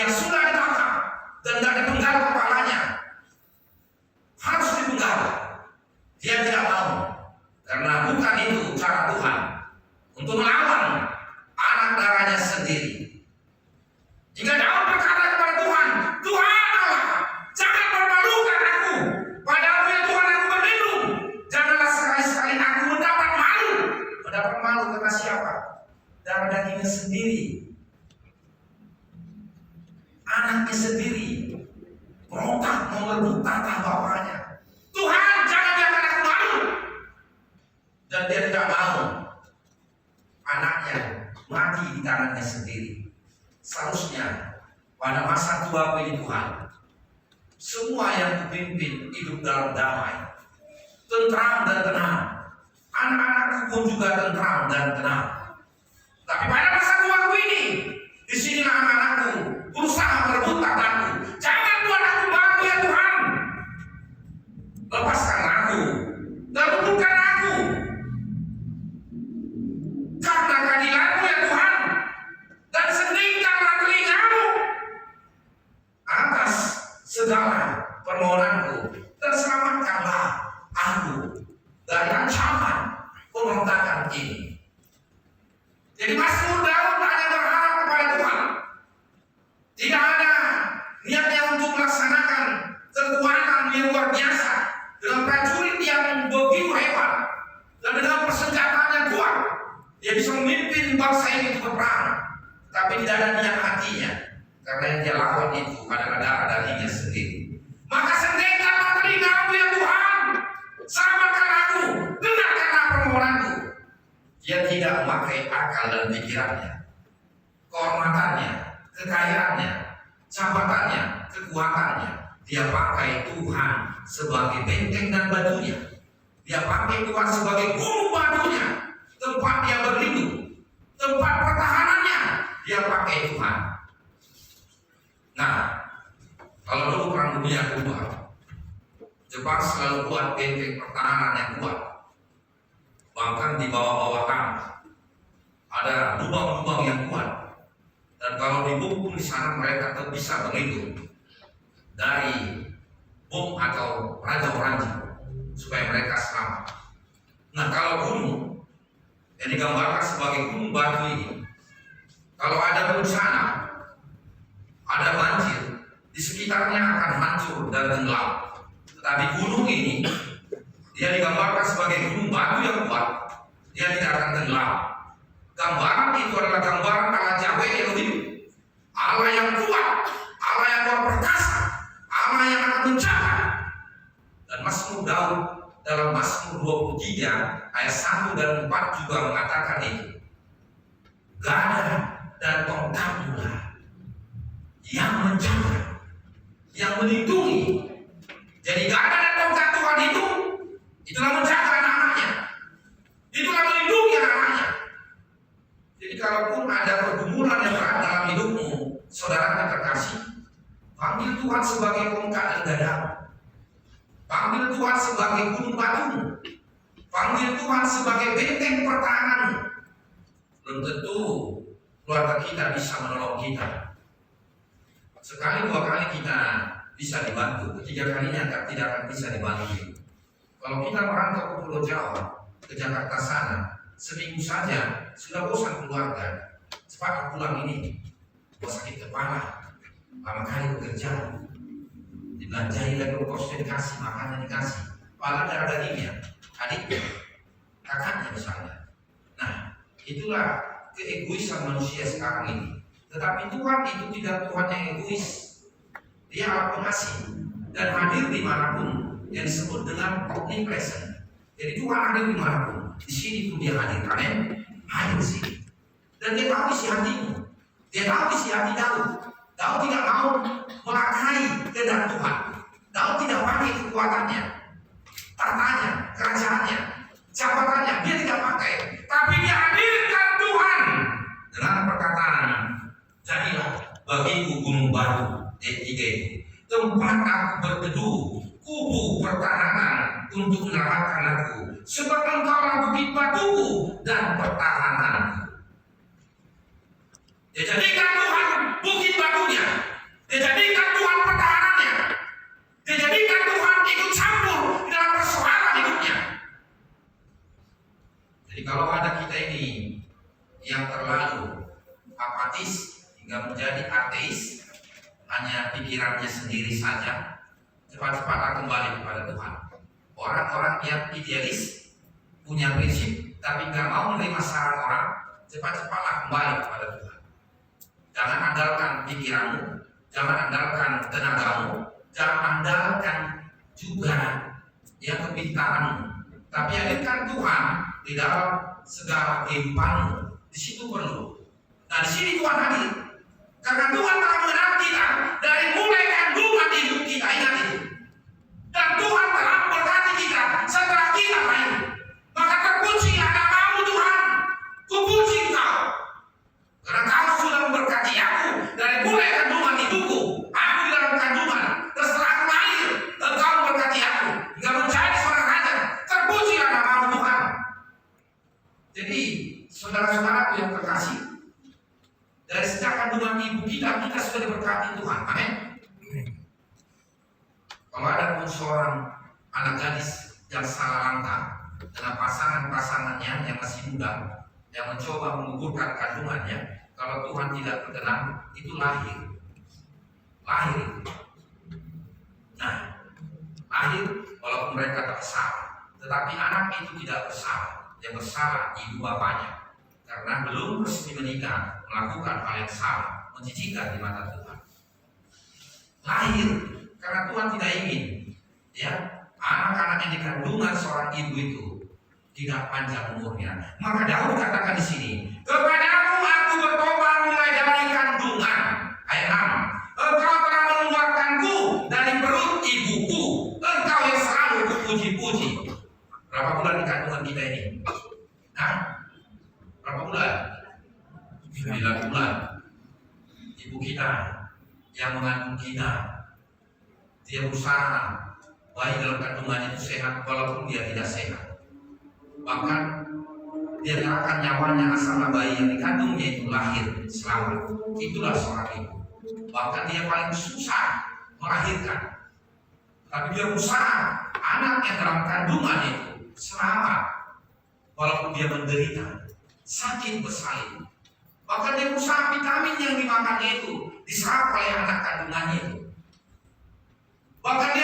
yang sudah ditangkap dan tidak dipenggal kepalanya, harus dipenggal. Dia tidak mau, karena bukan itu cara Tuhan untuk melawan anak darahnya sendiri. Jika Daud berkata kepada Tuhan, Tuhan Allah, jangan permalukan aku. Padamu ya Tuhan aku berlindung. Janganlah sekali-sekali aku mendapat malu. Mendapat malu karena siapa? Darah dagingnya sendiri, anaknya sendiri, berontak mau merebut tahta bapaknya. Tuhan, jangan biarkan aku malu. Dan dia tidak mau anaknya mati di tangannya sendiri. Seharusnya pada masa tuaku ini Tuhan, semua yang kupimpin hidup dalam damai, tentram dan tenang. Anak-anakku pun juga tentram dan tenang. Tapi pada masa tuaku ini, disinilah anak-anakku berusaha merebut tahtaku. Jangan buat aku malu ya Tuhan. Lepaskan aku dan luputkan aku karena keadilanmu ya Tuhan, dan seningkanlah telingamu atas segala permohonanku, dan selamatkanlah aku dari ancaman pemberontakan ini. Jadi Mazmur Daud hanya berharap kepada Tuhan. Tidak ada niatnya untuk melaksanakan kekuatan yang luar biasa dengan prajurit yang begitu hebat dan dengan persenjataan yang kuat. Dia bisa memimpin bangsa ini untuk berperang, tapi tidak ada niat hatinya, karena yang dia lawan itu adalah darah dagingnya sendiri. Maka sendirikanlah telingamu ya Tuhan, selamatkan aku, dengarkanlah permohonanku. Dia tidak memakai akal dan pikirannya, kehormatannya, kekayaannya, jabatannya, kekuatannya. Dia pakai Tuhan sebagai benteng dan batunya. Dia pakai Tuhan sebagai gunung batunya, tempat dia berlindung, tempat pertahanannya. Dia pakai Tuhan. Nah, kalau dulu perang dunia kedua, Jepang selalu buat benteng pertahanan yang kuat. Bahkan di bawah-bawah tanah ada lubang-lubang yang kuat. Dan kalau dibungkung di sana mereka tetap bisa berlindung dari bom atau raja-raja supaya mereka selamat. Nah, kalau gunung yang digambarkan sebagai gunung batu ini, kalau ada bencana, ada banjir, di sekitarnya akan hancur dan tenggelam. Tetapi gunung ini, dia digambarkan sebagai gunung batu yang kuat, dia tidak akan tenggelam. Gambaran itu adalah gambaran Allah Yahweh Elohim, Allah yang kuat, Allah yang luar perkasa, Allah yang akan menjaga. Dan Mazmur Daud dalam Mazmur 23 ayat 1 dan 4 juga mengatakan itu. Gada dan tongkatmu yang menjaga, yang melindungi. Jadi gada dan tongkat Tuhan itu, itulah menjaga anak-anaknya, itulah melindungi anak-anaknya. Jadi kalaupun ada pergumulan yang berat dalam hidupmu, saudara yang terkasih, panggil Tuhan sebagai tongkat dan gadamu. Panggil Tuhan sebagai gunung batumu. Panggil Tuhan sebagai benteng pertahananmu. Belum tentu keluarga kita bisa menolong kita. Sekali dua kali kita bisa dibantu, ketiga kalinya tidak akan bisa dibantu. Kalau kita merantau ke Pulau Jawa, ke Jakarta sana, seminggu saja sudah bosan keluarga. Cepat pulang ini, gua sakit kepala, lama kali bekerja, dibelanjain lagi ongkos dikasih, makannya dikasih, padahal darah dagingnya, adiknya, kakaknya misalnya. Nah, itulah keegoisan manusia sekarang ini. Tetapi Tuhan itu tidak Tuhan yang egois. Dia Allah pengasih dan hadir dimanapun, yang disebut dengan omnipresent. Jadi Tuhan hadir dimanapun. Di sini pun dia hadir. Amin. Hadir di sini. Dan dia tahu isi hatimu. Dia tahu isi hati Daud. Daud tidak mau melakai kehendak Tuhan. Daud tidak pakai kekuatannya, tahtanya, kerajaannya, jabatannya. Dia tidak pakai. Tapi dia hadirkan Tuhan dengan perkataan, jadilah bagiku gunung batu, ayat 3 itu, tempat aku berteduh, kubu pertahanan untuk menyelamatkan aku, sebab engkaulah bukit batuku dan pertahananku. Ya, jadikan Tuhan bukit batunya, hanya pikirannya sendiri saja, cepat-cepatlah kembali kepada Tuhan. Orang-orang yang idealis, punya prinsip, tapi nggak mau menerima saran orang, cepat-cepatlah kembali kepada Tuhan. Jangan andalkan pikiranmu, jangan andalkan tenagamu, jangan andalkan juga yang kepintaranmu, tapi hadirkan Tuhan di dalam segala kehidupanmu. Di situ perlu. Nah, di sini Tuhan hadir. Karena Tuhan telah mengenal kita dari mulai kandungan ibu kita, ingat itu. Dan Tuhan telah memberkati kita setelah kita lahir. Maka terpujilah namamu Tuhan. Kupuji Engkau. Karena Kau sudah memberkati aku dari mulai kandungan ibuku. Aku di dalam kandungan. Dan setelah aku lahir, Engkau memberkati aku hingga menjadi seorang raja. Terpujilah namamu Tuhan. Jadi, saudara-saudaraku yang terkasih, dari sejak kandungan ibu kita sudah diberkati Tuhan. Amin. Kalau ada pun seorang anak gadis yang salah langkah dengan pasangan-pasangannya yang masih muda, yang mencoba menggugurkan kandungannya, kalau Tuhan tidak berkenan, itu lahir. Nah, lahir walaupun mereka tak bersalah, tetapi anak itu tidak bersalah. Yang bersalah ibu bapaknya, karena belum resmi menikah, melakukan hal yang salah, menjijikan di mata Tuhan. Lahir karena Tuhan tidak ingin, ya, anak-anak yang dikandungan seorang ibu itu tidak panjang umurnya. Maka Daud katakan di sini, kepadamu aku bertobat mulai dari kandungan. Ayat 6. Engkau telah mengeluarkanku dari perut ibuku. Engkau yang selalu kupuji-puji. Berapa bulan di kandungan kita ini? Hah? Berapa bulan? 9 bulan. Ibu kita yang mengandung kita, dia berusaha bayi dalam kandungannya itu sehat walaupun dia tidak sehat. Bahkan dia menyerahkan nyawanya asal bayi yang dikandungnya itu lahir selamat. Itulah seorang ibu. Bahkan dia paling susah melahirkan, tapi dia berusaha anak yang dalam kandungannya itu selamat walaupun dia menderita sakit bersalin. Bahkan dia berusaha vitamin yang dimakannya itu diserap oleh anak kandungannya itu. Bahkan dia